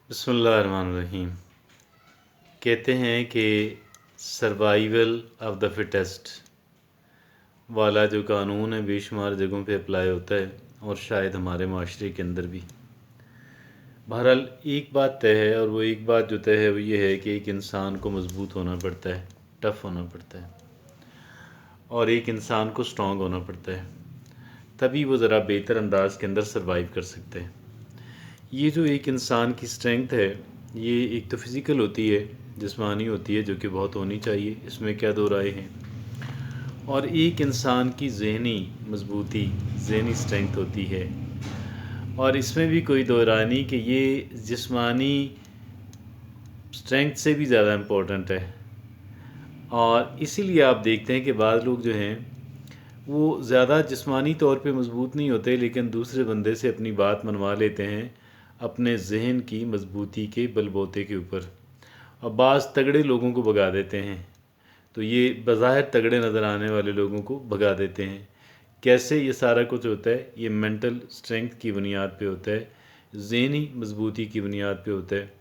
बिस्मिल्लाहिर्रहमानिर्रहीम। कहते हैं कि सर्वाइवल ऑफ द फिटेस्ट वाला जो कानून है बेशुमार जगहों पे अप्लाई होता है और शायद हमारे माशरे के अंदर भी। बहरहाल एक बात तय है, और वो एक बात जो तय है वो ये है कि एक इंसान को मजबूत होना पड़ता है, टफ़ होना पड़ता है, और एक इंसान को स्ट्रॉन्ग होना पड़ता है, तभी वो ज़रा बेहतर अंदाज के अंदर सर्वाइव कर सकते हैं। ये जो एक इंसान की स्ट्रेंथ है, ये एक तो फ़िज़िकल होती है, जिस्मानी होती है, जो कि बहुत होनी चाहिए, इसमें क्या दो राय हैं। और एक इंसान की ज़हनी मजबूती, ज़हनी स्ट्रेंथ होती है, और इसमें भी कोई दो राय नहीं कि ये जिस्मानी स्ट्रेंथ से भी ज़्यादा इम्पोर्टेंट है। और इसीलिए आप देखते हैं कि बाद लोग जो हैं वो ज़्यादा जिस्मानी तौर पे मजबूत नहीं होते, लेकिन दूसरे बंदे से अपनी बात मनवा लेते हैं अपने जहन की मजबूती के बलबोते के ऊपर, और बाज़ तगड़े लोगों को भगा देते हैं। तो ये बज़ाहिर तगड़े नज़र आने वाले लोगों को भगा देते हैं। कैसे ये सारा कुछ होता है? ये मेंटल स्ट्रेंथ की बुनियाद पे होता है, ज़हनी मजबूती की बुनियाद पे होता है।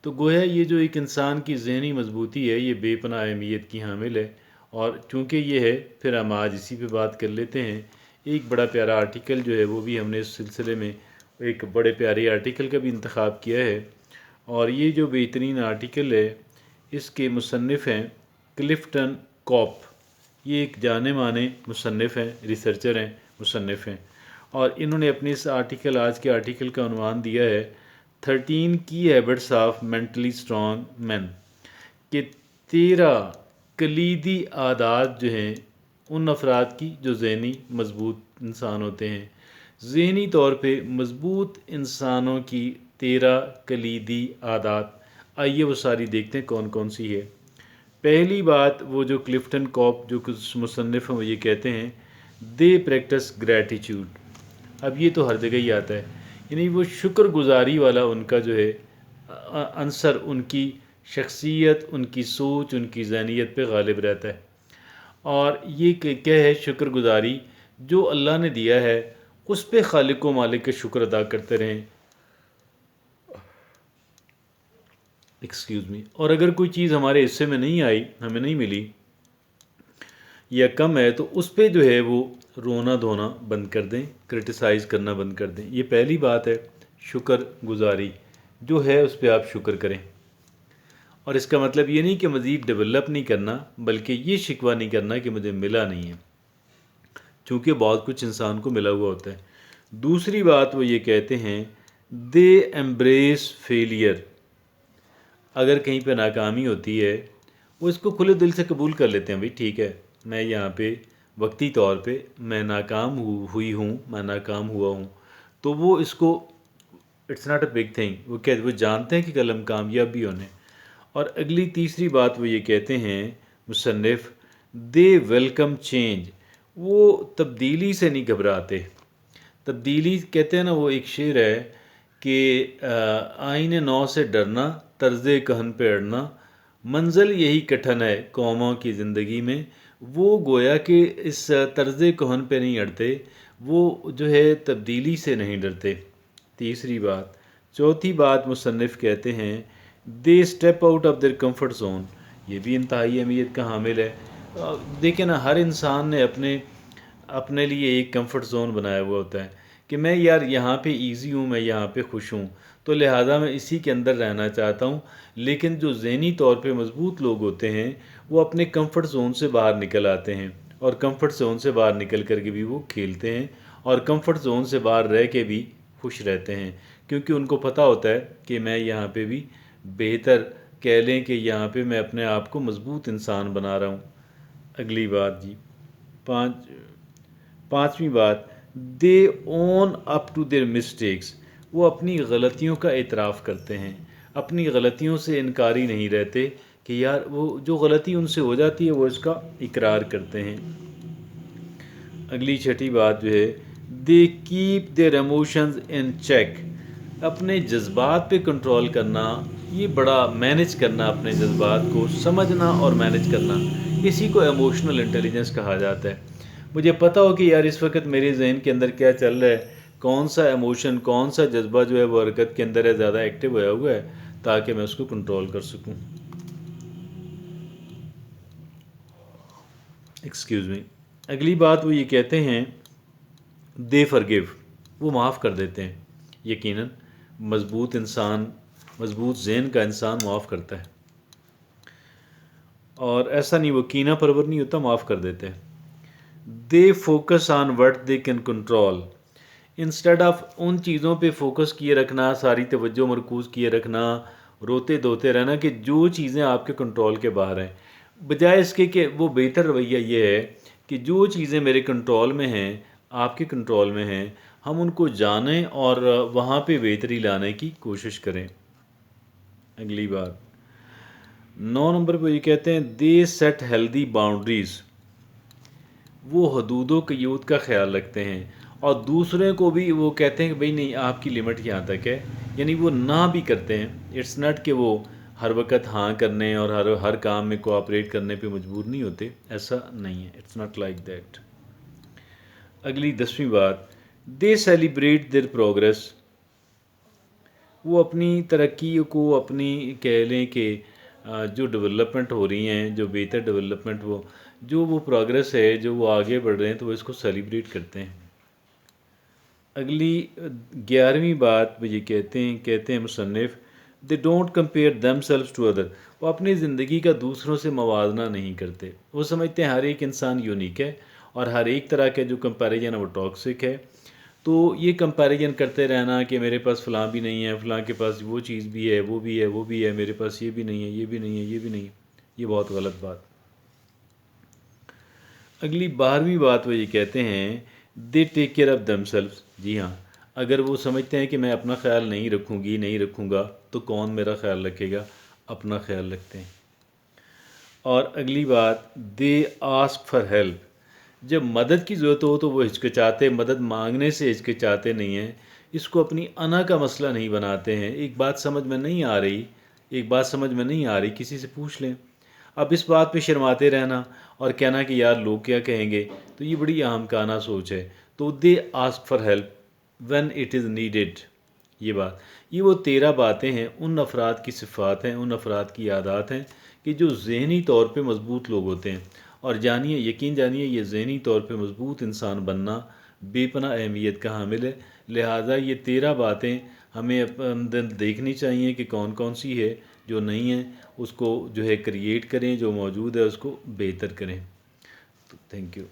तो गोया ये जो एक इंसान की ज़हनी मजबूती है, ये बेपनाह अहमियत की हामिल है। और चूँकि ये है, फिर हम आज इसी पे बात कर लेते हैं। एक बड़ा प्यारा आर्टिकल जो है वो भी हमने इस सिलसिले में एक बड़े प्यारे आर्टिकल का भी इंतखाब किया है, और ये जो बेहतरीन आर्टिकल है इसके मुसन्निफ़ हैं क्लिफ्टन कॉप। ये एक जाने माने मुसन्निफ़ हैं, रिसर्चर हैं, मुसन्निफ़ हैं, और इन्होंने अपने इस आर्टिकल, आज के आर्टिकल का उन्वान दिया है 13 की habits of mentally strong man, कि 13 कलीदी आदात जो हैं उन अफराद की जो ज़हनी मजबूत इंसान होते हैं। ज़हनी तौर पे मजबूत इंसानों की 13 कलीदी आदात। आइए वो सारी देखते हैं कौन कौन सी है। पहली बात, वो जो क्लिफ्टन कॉप जो कुछ मुसन्निफ़ हैं वो ये कहते हैं, दे प्रैक्टिस ग्रैटिट्यूड। अब ये तो हर जगह ही आता है, यानी वो शुक्रगुजारी वाला उनका जो है अंसर उनकी शख्सियत, उनकी सोच, उनकी ज़हनियत पे गालिब रहता है। और ये क्या है? शुक्रगुजारी, जो अल्लाह ने दिया है उस पे खालिक व मालिक का शुक्र अदा करते रहें। Excuse me. और अगर कोई चीज़ हमारे हिस्से में नहीं आई, हमें नहीं मिली या कम है, तो उस पे जो है वो रोना धोना बंद कर दें, क्रिटिसाइज़ करना बंद कर दें। ये पहली बात है, शुक्र गुजारी जो है उस पर आप शुक्र करें। और इसका मतलब ये नहीं कि मज़ीद डेवलप नहीं करना, बल्कि ये शिकवा नहीं करना कि मुझे मिला नहीं है, चूँकि बहुत कुछ इंसान को मिला हुआ होता है। दूसरी बात वो ये कहते हैं, दे एम्ब्रेस फेलियर। अगर कहीं पे नाकामी होती है, वो इसको खुले दिल से कबूल कर लेते हैं। भाई ठीक है, मैं यहाँ पे वक्ती तौर पे मैं नाकाम हुई हूँ, मैं नाकाम हुआ हूँ, तो वो इसको it's not a big thing, वो जानते हैं कि कल हम कामयाब भी होने। और अगली तीसरी बात वो ये कहते हैं मुसन्निफ़, दे वेलकम चेंज। वो तब्दीली से नहीं घबराते। तब्दीली कहते हैं ना, वो एक शेर है कि आईने नौ से डरना, तर्ज़ कहन पे अड़ना, मंजिल यही कठिन है कौमों की ज़िंदगी में। वो गोया कि इस तर्ज़ कहन पे नहीं अड़ते, वो जो है तब्दीली से नहीं डरते। तीसरी बात। चौथी बात मुसन्निफ़ कहते हैं, दे step out of their comfort zone. ये भी इंतहाई अहमियत का हामिल है। देखें ना, हर इंसान ने अपने अपने लिए एक कंफर्ट जोन बनाया हुआ होता है कि मैं यार यहाँ पे इजी हूँ, मैं यहाँ पे खुश हूँ, तो लिहाजा मैं इसी के अंदर रहना चाहता हूँ। लेकिन जो ज़हनी तौर पे मजबूत लोग होते हैं वो अपने कंफर्ट जोन से बाहर निकल आते हैं, और कंफर्ट जोन से बाहर निकल कर के भी वो खेलते हैं, और कंफर्ट जोन से बाहर रह के भी खुश रहते हैं, क्योंकि उनको पता होता है कि मैं यहाँ पे भी बेहतर, कह लें कि यहाँ पे मैं अपने आप को मजबूत इंसान बना रहा हूँ। अगली बात जी, पाँचवीं बात, they own up to their mistakes. वो अपनी गलतियों का एतराफ़ करते हैं, अपनी गलतियों से इनकारी नहीं रहते कि यार वो जो गलती उनसे हो जाती है वो इसका इकरार करते हैं। अगली छठी बात जो है, they keep their emotions in check. अपने जज्बात पे कंट्रोल करना, ये बड़ा मैनेज करना, अपने जज्बात को समझना और मैनेज करना, इसी को इमोशनल इंटेलिजेंस कहा जाता है। मुझे पता हो कि यार इस वक्त मेरे जहन के अंदर क्या चल रहा है, کون سا ایموشن، کون سا جذبہ جو ہے وہ حرکت کے اندر ہے، زیادہ ایکٹیو ہوا ہوا ہے، تاکہ میں اس کو کنٹرول کر سکوں. Excuse me. اگلی بات وہ یہ کہتے ہیں دے فرگیو، وہ معاف کر دیتے ہیں. یقیناً مضبوط انسان، مضبوط ذہن کا انسان معاف کرتا ہے، اور ایسا نہیں وہ کینہ پرور نہیں ہوتا، معاف کر دیتے ہیں. They focus on what they can control, instead of ان چیزوں پہ فوکس کیے رکھنا، ساری توجہ مرکوز کیے رکھنا، روتے دھوتے رہنا کہ جو چیزیں آپ کے کنٹرول کے باہر ہیں، بجائے اس کے کہ وہ بہتر رویہ یہ ہے کہ جو چیزیں میرے کنٹرول میں ہیں، آپ کے کنٹرول میں ہیں، ہم ان کو جانیں اور وہاں پہ بہتری لانے کی کوشش کریں. اگلی بات 9 نمبر پہ یہ کہتے ہیں دے سیٹ ہیلدی باؤنڈریز، وہ حدود و قیود کا خیال رکھتے ہیں، اور دوسرے کو بھی وہ کہتے ہیں کہ بھئی نہیں، آپ کی لمٹ یہاں تک ہے. یعنی وہ نہ بھی کرتے ہیں. اٹس ناٹ کہ وہ ہر وقت ہاں کرنے اور ہر کام میں کوآپریٹ کرنے پہ مجبور نہیں ہوتے، ایسا نہیں ہے. It's not like that. اگلی 10ویں بات دے سیلیبریٹ دیر پروگرس، وہ اپنی ترقی کو، اپنی کہہ لیں کہ جو ڈیولپمنٹ ہو رہی ہیں، جو بہتر ڈیولپمنٹ، وہ پروگرس ہے، جو وہ آگے بڑھ رہے ہیں، تو وہ اس کو سیلیبریٹ کرتے ہیں. اگلی 11ویں بات وہ یہ کہتے ہیں مصنف they don't compare themselves to other, وہ اپنی زندگی کا دوسروں سے موازنہ نہیں کرتے. وہ سمجھتے ہیں ہر ایک انسان یونیک ہے، اور ہر ایک طرح کے جو کمپیریزن ہے وہ ٹاکسک ہے. تو یہ کمپیریزن کرتے رہنا کہ میرے پاس فلاں بھی نہیں ہے، فلاں کے پاس وہ چیز بھی ہے، وہ بھی ہے، وہ بھی ہے، میرے پاس یہ بھی نہیں ہے، یہ بھی نہیں ہے، یہ بھی نہیں ہے، یہ بہت غلط بات. اگلی 12ویں بات وہ یہ کہتے ہیں they take care of themselves. جی ہاں، اگر وہ سمجھتے ہیں کہ میں اپنا خیال نہیں رکھوں گی، نہیں رکھوں گا، تو کون میرا خیال رکھے گا؟ اپنا خیال رکھتے ہیں. اور اگلی بات دے آسک فار ہیلپ، جب مدد کی ضرورت ہو تو وہ ہچکچاتے، مدد مانگنے سے ہچکچاتے نہیں ہیں. اس کو اپنی انا کا مسئلہ نہیں بناتے ہیں. ایک بات سمجھ میں نہیں آ رہی، کسی سے پوچھ لیں. اب اس بات پہ شرماتے رہنا اور کہنا کہ یار لوگ کیا کہیں گے، تو یہ بڑی احمقانہ سوچ ہے. تو they ask for help when it is needed. یہ وہ 13 باتیں ہیں، ان افراد کی صفات ہیں، ان افراد کی عادات ہیں کہ جو ذہنی طور پہ مضبوط لوگ ہوتے ہیں. اور یقین جانیے یہ ذہنی طور پہ مضبوط انسان بننا بے پناہ اہمیت کا حامل ہے. لہٰذا یہ 13 باتیں ہمیں اندر دیکھنی چاہیے کہ کون کون سی ہے، جو نہیں ہیں اس کو جو ہے کریٹ کریں، جو موجود ہے اس کو بہتر کریں. تو تھینک یو.